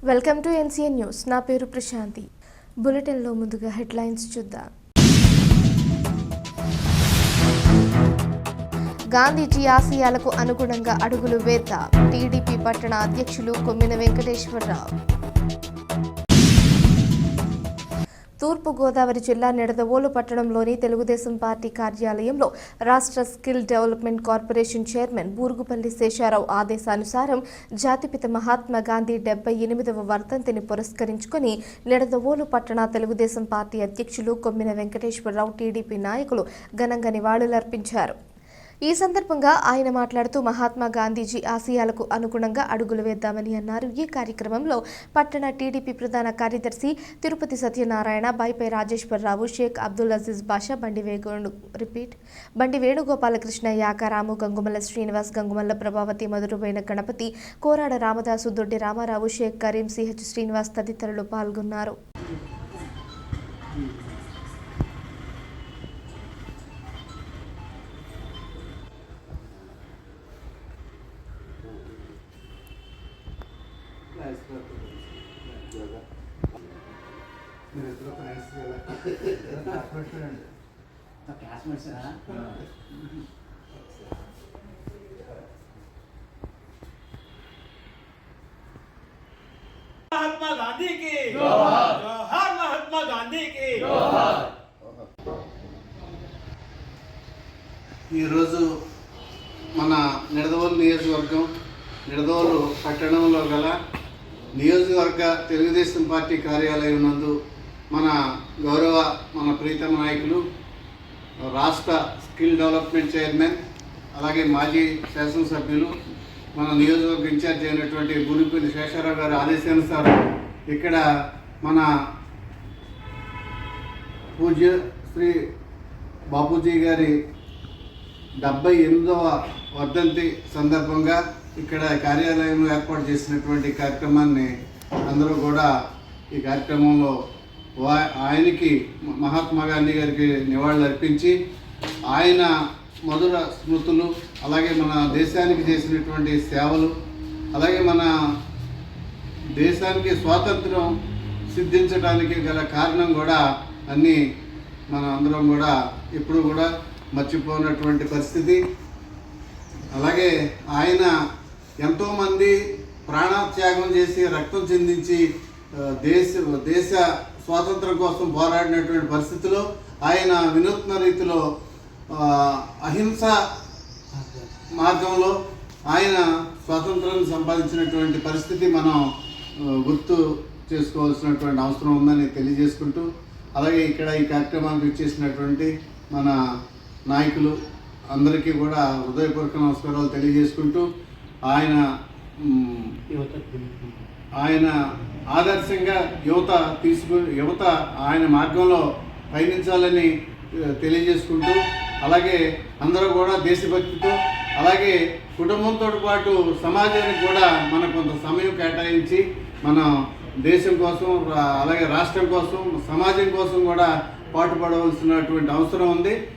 Welcome to NCN news. నా పేరు ప్రశాంతి. బులెటిన్లో ముందుగా హెడ్లైన్స్ చూద్దాం. గాంధీజీ ఆశయాలకు అనుగుణంగా అడుగులు వేద్దాం. టీడీపీ పట్టణ అధ్యక్షులు కొమ్మిన వెంకటేశ్వరరావు. తూర్పుగోదావరి జిల్లా నిడదవోలు పట్టణంలోని తెలుగుదేశం పార్టీ కార్యాలయంలో రాష్ట్ర skill development corporation chairman Burugupalli Sesha Rao ఆదేశానుసారం జాతిపిత మహాత్మా గాంధీ 78వ వర్ధంతిని పురస్కరించుకుని నిడదవోలు పట్టణ తెలుగుదేశం పార్టీ అధ్యక్షులు కొమ్మిన వెంకటేశ్వరరావు టీడీపీ నాయకులు ఘనంగా నివాళులర్పించారు. ఈ సందర్భంగా ఆయన మాట్లాడుతూ మహాత్మా గాంధీజీ ఆశయాలకు అనుగుణంగా అడుగులు వేద్దామని అన్నారు. ఈ కార్యక్రమంలో పట్టణ టీడీపీ ప్రధాన కార్యదర్శి తిరుపతి సత్యనారాయణ, బైపై రాజేశ్వరరావు, షేక్ అబ్దుల్ అజీజ్ బాషా, బండి వేణుగోపాలకృష్ణ, యాకారాము, గంగుమల్ల శ్రీనివాస్, గంగుమల్ల ప్రభావతి, మధురమైన గణపతి, కోరాడ రామదాసు, దొడ్డి రామారావు, షేక్ కరీం, సిహెచ్ శ్రీనివాస్ తదితరులు పాల్గొన్నారు. महात्मा गांधी की जोहार, महात्मा गांधी की जोहार. ఈ రోజు మన నిడదవోలు నియోజకవర్గం నిడదవోలు పట్టణంలో గల నియోజకవర్గ తెలుగుదేశం పార్టీ కార్యాలయం నందు మన ప్రీతమ నాయకులు రాష్ట్ర స్కిల్ డెవలప్మెంట్ చైర్మన్, అలాగే మాజీ శాసనసభ్యులు, మన నియోజకవర్గ ఇన్ఛార్జ్ అయినటువంటి బూరుగుపల్లి శేషారావు గారి ఆదేశానుసారం ఇక్కడ మన పూజ్య శ్రీ బాపూజీ గారి 78వ వర్ధంతి సందర్భంగా ఇక్కడ కార్యాలయంలో ఏర్పాటు చేసినటువంటి కార్యక్రమాన్ని అందరూ కూడా ఈ కార్యక్రమంలో ఆయనకి మహాత్మా గాంధీ గారికి నివాళులు అర్పించి ఆయన మధుర స్మృతులు, అలాగే మన దేశానికి చేసినటువంటి సేవలు, అలాగే మన దేశానికి స్వాతంత్రం సిద్ధించడానికి గల కారణం కూడా అన్నీ మన అందరం కూడా ఎప్పుడు కూడా మర్చిపోయినటువంటి పరిస్థితి. అలాగే ఆయన ఎంతోమంది ప్రాణత్యాగం చేసి రక్తం చెందించి దేశ స్వాతంత్రం కోసం పోరాడినటువంటి పరిస్థితిలో ఆయన వినూత్న రీతిలో అహింస మార్గంలో ఆయన స్వాతంత్రాన్ని సంపాదించినటువంటి పరిస్థితి మనం గుర్తు చేసుకోవాల్సినటువంటి అవసరం ఉందని తెలియజేసుకుంటూ, అలాగే ఇక్కడ ఈ కార్యక్రమానికి ఇచ్చేసినటువంటి మన నాయకులు అందరికీ కూడా హృదయపూర్వక నమస్కారాలు తెలియజేసుకుంటూ, ఆయన ఆదర్శంగా యువత ఆయన మార్గంలో పయనించాలని తెలియజేసుకుంటూ, అలాగే అందరూ కూడా దేశభక్తితో, అలాగే కుటుంబంతో పాటు సమాజానికి కూడా మన కొంత సమయం కేటాయించి మన దేశం కోసం, అలాగే రాష్ట్రం కోసం, సమాజం కోసం కూడా పాటుపడవలసినటువంటి అవసరం ఉంది.